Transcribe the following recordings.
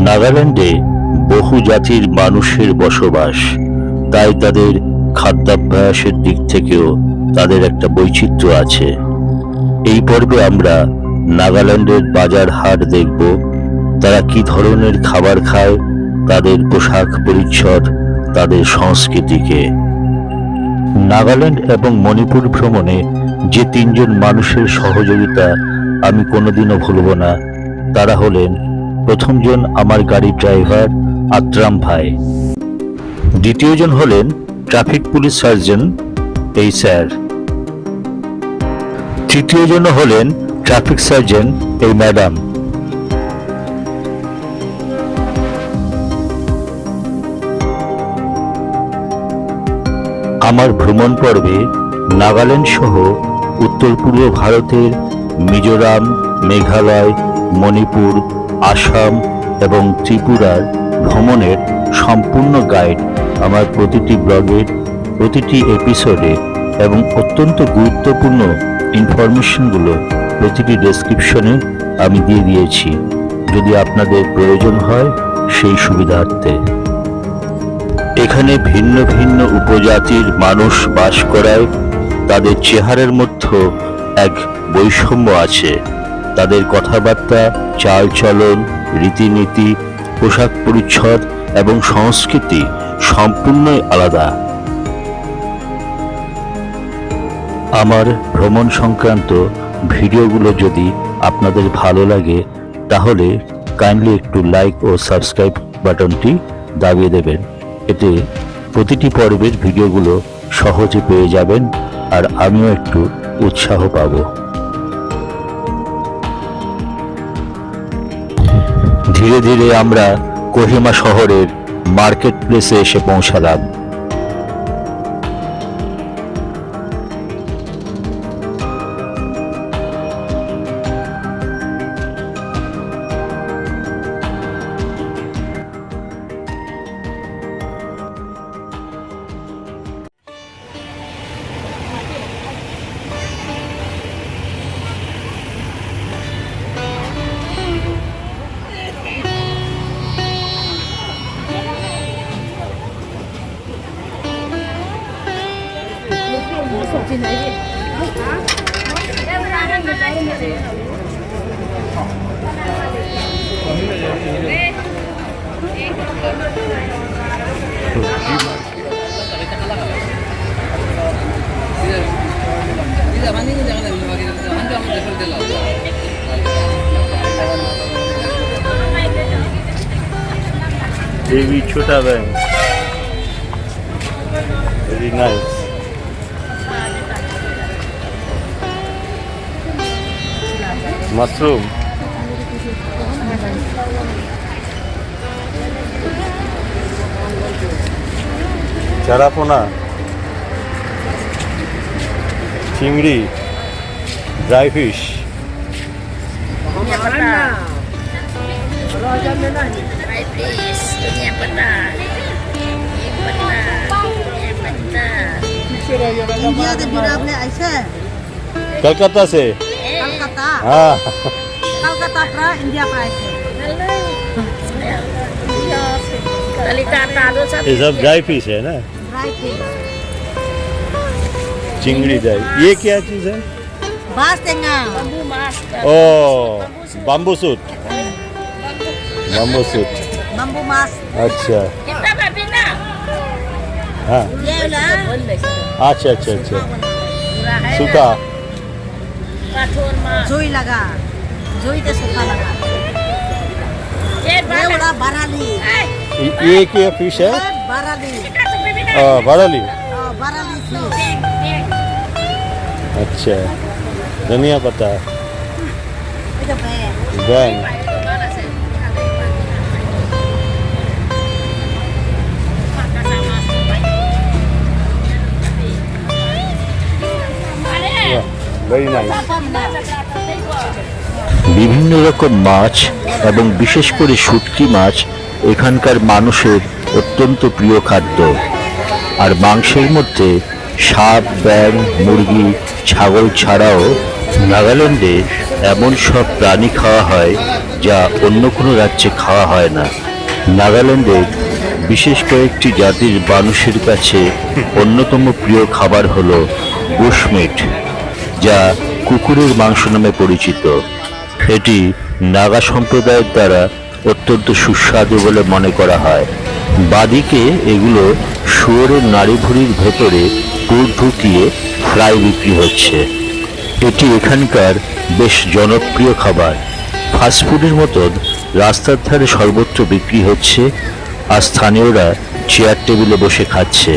নাগাল্যান্ডে বহু জাতির মানুষের বসবাস, তাই তাদের খাদ্যাভ্যাসের দিক থেকেও তাদের একটা বৈচিত্র্য আছে। এই পর্বে আমরা নাগাল্যান্ডের বাজার হাট দেখব, তারা কি ধরনের খাবার খায়, তাদের পোশাক পরিচ্ছদ, তাদের সংস্কৃতিকে। নাগাল্যান্ড এবং মণিপুর ভ্রমণে যে তিনজন মানুষের সহযোগিতা আমি কোনোদিনও ভুলব না, তারা হলেন প্রথমজন আমার গাড়ির ড্রাইভার আত্রাম ভাই, দ্বিতীয়জন হলেন ট্রাফিক পুলিশ সার্জন এই স্যার, তৃতীয়জন হলেন ট্রাফিক সার্জন এই ম্যাডাম। আমার ভ্রমণ পর্বে নাগাল্যান্ড সহ উত্তর পূর্ব ভারতের মিজোরাম, মেঘালয়, মণিপুর, আসাম এবং ত্রিপুরার ভ্রমণের সম্পূর্ণ গাইড আমার প্রতিটি ব্লগের প্রতিটি এপিসোডে এবং অত্যন্ত গুরুত্বপূর্ণ ইনফরমেশনগুলো প্রতিটি ডেসক্রিপশনে আমি দিয়ে দিয়েছি, যদি আপনাদের প্রয়োজন হয় সেই সুবিধার্থে। এখানে ভিন্ন ভিন্ন উপজাতির মানুষ বাস করায় তাদের চেহারার মধ্যে এক বৈষম্য আছে। তাদের কথাবার্তা, চালচলন, রীতিনীতি, পোশাক পরিচ্ছদ এবং সংস্কৃতি সম্পূর্ণই আলাদা। আমার ভ্রমণ সংক্রান্ত ভিডিওগুলো যদি আপনাদের ভালো লাগে তাহলে কাইন্ডলি একটু লাইক ও সাবস্ক্রাইব বাটনটি দাবিয়ে দেবেন। এতে প্রতিটি পর্বের ভিডিওগুলো সহজে পেয়ে যাবেন আর আমিও একটু উৎসাহ পাব। ধীরে ধীরে আমরা কোহিমা শহরের মার্কেট প্লেসে এসে পৌঁছালাম। Baby Chota Bank, very nice. Mushroom, charapona, chingri, dry fish. Dry fish, dunia pernah. India से फिर आपने ऐसे कलकत्ता से? कलकत्ता, हाँ, कलकत्ता pra इंडिया pra ऐसे ये सब ड्राई फिश है ना, ड्राई फिश, चिंगड़ी ड्राई। ये क्या चीज है? बास टेंगा, ओ, bamboo shoot, bamboo shoot, bamboo mass, अच्छा, हाँ, ये ला अच्छा अच्छा अच्छा, सूखा, जोई लगा, जोई ते सूखा लगा, ये वाला बराली, ये क्या फिश है? बराली, बराली, बराली फिश, अच्छा, धनिया पत्ता, itu be, bang, very nice. বিভিন্ন রকম মাছ এবং বিশেষ করে শুটকি মাছ এখানকার মানুষের অত্যন্ত প্রিয় খাদ্য। আর মাংসের মধ্যে সাপ, ব্যাঙ, মুরগি, ছাগল ছাড়াও নাগাল্যান্ডে এমন সব প্রাণী খাওয়া হয় যা অন্য কোনো রাজ্যে খাওয়া হয় না। নাগাল্যান্ডের বিশেষ কয়েকটি জাতির মানুষের কাছে অন্যতম প্রিয় খাবার হলো বুশমিট, যা কুকুরের মাংস নামে পরিচিত। এটি নাগা সম্প্রদায়ের দ্বারা অত্যন্ত সুস্বাদু বলে মনে করা হয়। বাদিকে এগুলো শুয়োরের নাড়িভুড়ির ভেতরে পুর ঢুকিয়ে ফ্রাই বিক্রি হচ্ছে। এটি এখানকার বেশ জনপ্রিয় খাবার। ফাস্টফুডের মতন রাস্তার ধারে সর্বত্র বিক্রি হচ্ছে, আর স্থানীয়রা চেয়ার টেবিলে বসে খাচ্ছে।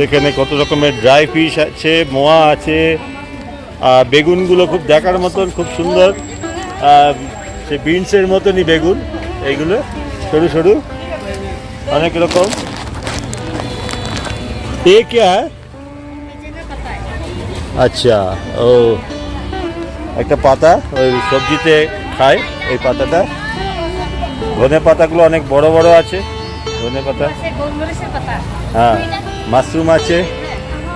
এখানে কত রকমের ড্রাই ফিশ আছে, মোয়া আছে, বেগুনগুলো খুব দেখার মতন, খুব সুন্দর। সে বিনসের মতনই বেগুন, এইগুলো সরু সরু অনেক রকম। এ কে আচ্ছা, ও একটা পাতা, ওই সবজিতে খায় এই পাতাটা। ধনে পাতাগুলো অনেক বড় বড় আছে, ধনে পাতা। হ্যাঁ, মাশরুম আছে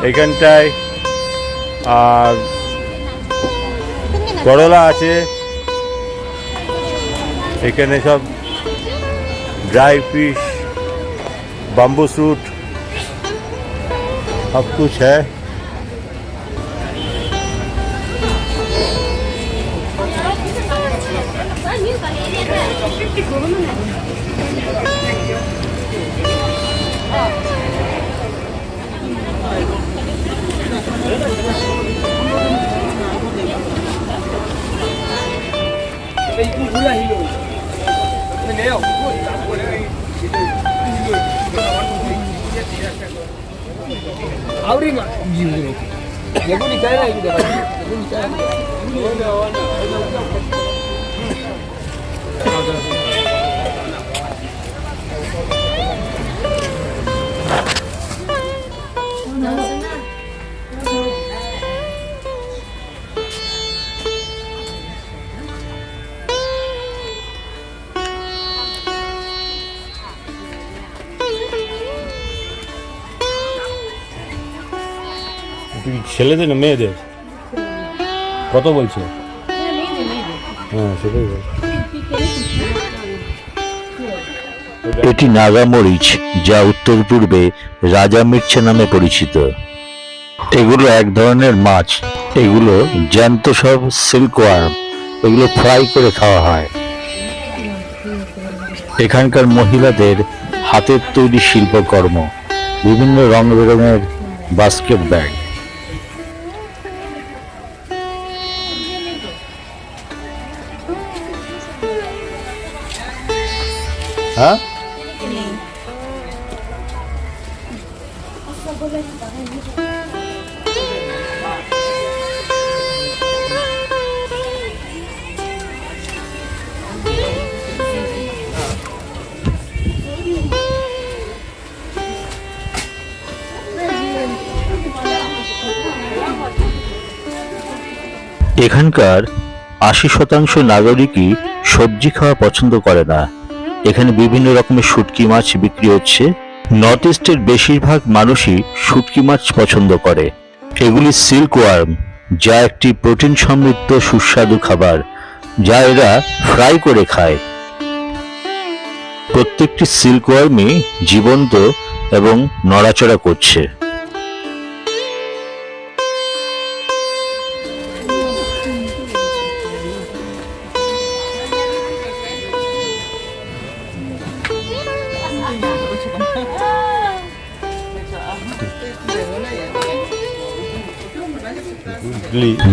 এইখানটায়, আর করলা আছে এখানে, সব ड्राई फिश, बम्बू सूट, सब कुछ है। ছেলেদের না মেয়েদের কত বলছে? হ্যাঁ, সেটাই বল। এটি নাগা মরিচ, যা উত্তর পূর্বে রাজা মির্চা নামে পরিচিত। এগুলো এক ধরনের মাছ। এগুলো জ্যান্ত সব সিল্কওয়ার্ম। এগুলো ফ্রাই করে খাওয়া হয়। এখানকার মহিলাদের হাতের তৈরি শিল্পকর্ম, বিভিন্ন রং বেরঙের বাস্কেট ব্যাগ। হ্যাঁ, এখানকার 80% নাগরিকই সবজি খাওয়া পছন্দ করে না। এখানে বিভিন্ন রকমের শুটকি মাছ বিক্রি হচ্ছে। নর্থ ইস্টের বেশিরভাগ মানুষই শুটকি মাছ পছন্দ করে। এগুলি সিল্কওয়ার্ম, যা একটি প্রোটিন সমৃদ্ধ সুস্বাদু খাবার, যা এরা ফ্রাই করে খায়। প্রত্যেকটি সিল্কওয়ার্মই জীবন্ত এবং নড়াচড়া করছে।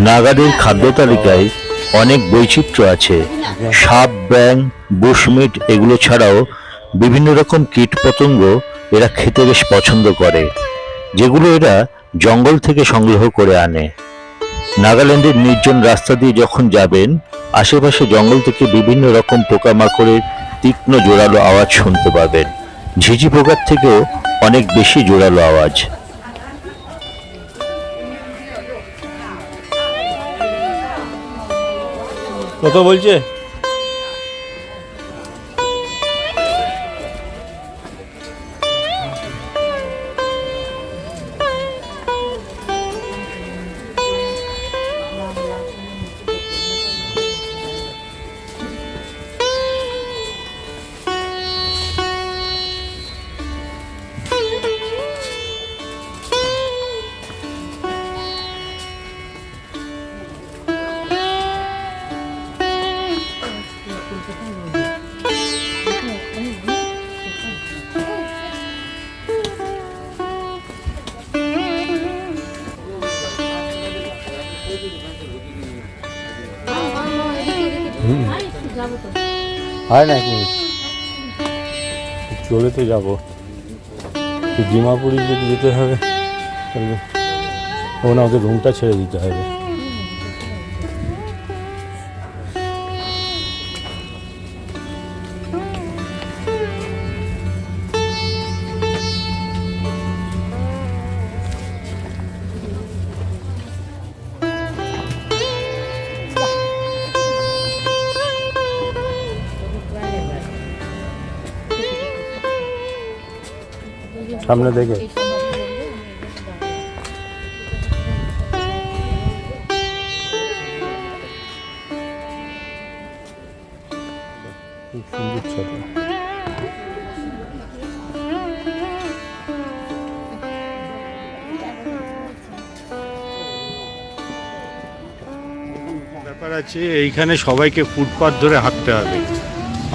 নাগাদের খাদ্য তালিকায় অনেক বৈচিত্র্য আছে। সাপ, ব্যাঙ, বুশমিট এগুলো ছাড়াও বিভিন্ন রকম কীটপতঙ্গ এরা খেতে বেশ পছন্দ করে, যেগুলো এরা জঙ্গল থেকে সংগ্রহ করে আনে। নাগাল্যান্ডের নির্জন রাস্তা দিয়ে যখন যাবেন, আশেপাশে জঙ্গল থেকে বিভিন্ন রকম পোকামাকড়ের তীক্ষ্ণ জোরালো আওয়াজ শুনতে পাবেন। ঝিঝি পোকার থেকেও অনেক বেশি জোরালো আওয়াজ। কত বলছে? হয় না, চলে তো যাবো, ডিমাপুরি যদি যেতে হবে তাহলে ওখানে ওদের রুমটা ছেড়ে দিতে হবে। সামনে দেখে খুব সুন্দর ছবি। ব্যাপার আছে, এইখানে সবাইকে ফুটপাথ ধরে হাঁটতে হবে।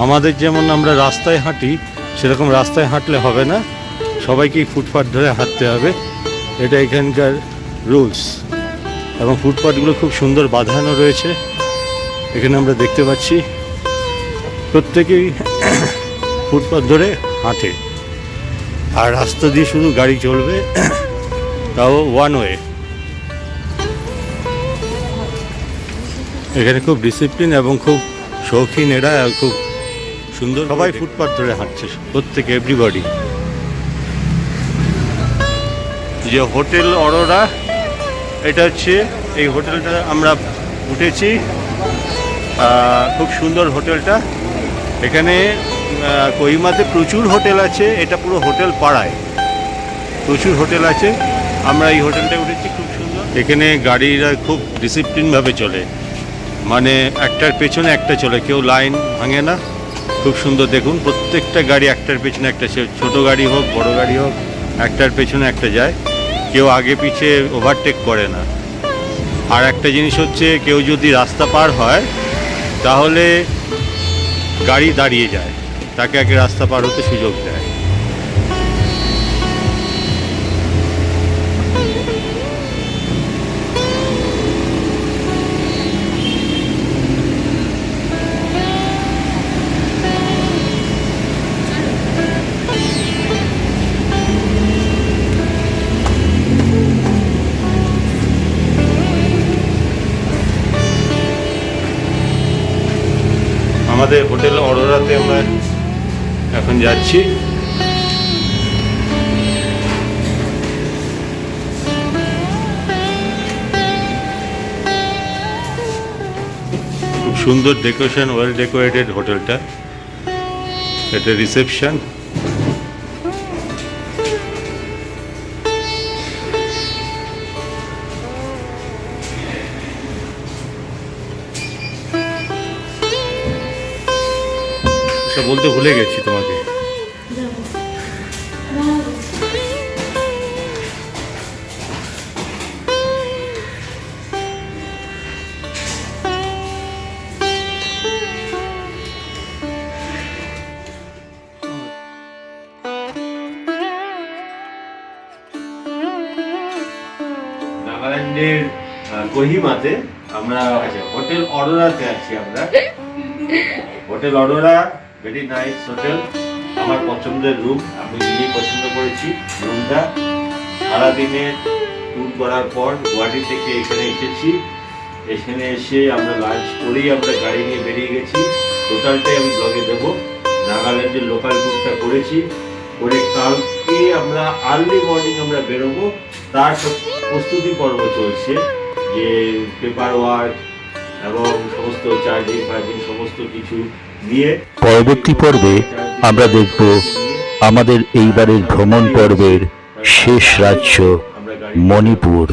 আমাদের যেমন আমরা রাস্তায় হাঁটি সেরকম রাস্তায় হাঁটলে হবে না, সবাইকেই ফুটপাথ ধরে হাঁটতে হবে, এটা এখানকার রুলস। এবং ফুটপাথগুলো খুব সুন্দর বাঁধানো রয়েছে, এখানে আমরা দেখতে পাচ্ছি প্রত্যেকেই ফুটপাথ ধরে হাঁটে। আর রাস্তা দিয়ে শুধু গাড়ি চলবে, তাও ওয়ান ওয়ে। এখানে খুব ডিসিপ্লিন এবং খুব শৌখিন এরা, খুব সুন্দর। সবাই ফুটপাথ ধরে হাঁটছে, প্রত্যেকে, এভরিবডি। যে হোটেল অরোরা, এটা হচ্ছে এই হোটেলটা আমরা উঠেছি, খুব সুন্দর হোটেলটা। এখানে কোহিমাতে প্রচুর হোটেল আছে, এটা পুরো হোটেল পাড়ায় প্রচুর হোটেল আছে। আমরা এই হোটেলটা উঠেছি, খুব সুন্দর। এখানে গাড়িরা খুব ডিসিপ্লিনভাবে চলে, মানে একটার পেছনে একটা চলে, কেউ লাইন ভাঙে না। খুব সুন্দর, দেখুন প্রত্যেকটা গাড়ি একটার পেছনে একটা, ছোট গাড়ি হোক বড় গাড়ি হোক, একটার পেছনে একটা যায়, কেউ আগে পিছে ওভারটেক করে না। আর একটা জিনিস হচ্ছে, কেউ যদি রাস্তা পার হয় তাহলে গাড়ি দাঁড়িয়ে যায়, তাকে আগে রাস্তা পার হতে সুযোগ দেয়। আমাদের হোটেল অরোরাতে আমরা এখন যাচ্ছি। খুব সুন্দর ডেকোরেশন, ওয়েল ডেকোরেটেড হোটেলটা। এটা রিসেপশন। বলতে ভুলে গেছি তোমাকে, নাগাল্যান্ডের কোহিমাতে আমরা হোটেল অরোরাতে আছি। আমরা hotel Aurora, very nice hotel, আমার পছন্দের রুম, আমি নিজেই পছন্দ করেছি রুমটা। সারাদিনে ট্যুর করার পর গুয়াহাটি থেকে এখানে এসেছি, এখানে এসে আমরা লাঞ্চ করেই আমরা গাড়ি নিয়ে বেরিয়ে গেছি। টোটালটাই আমি ব্লগে দেবো। নাগাল্যান্ডের লোকাল ট্যুরটা করেছি, করে কালকে আমরা আর্লি মর্নিং আমরা বেরোবো। তার প্রস্তুতি পর্ব চলছে, যে পেপার ওয়ার্ক এবং সমস্ত চার্জিং ফার্জিং সমস্ত কিছু নিয়ে। পরবর্তী পর্বে আমরা দেখব আমাদের এইবারের ভ্রমণ পর্বের শেষ রাজ্য মণিপুর।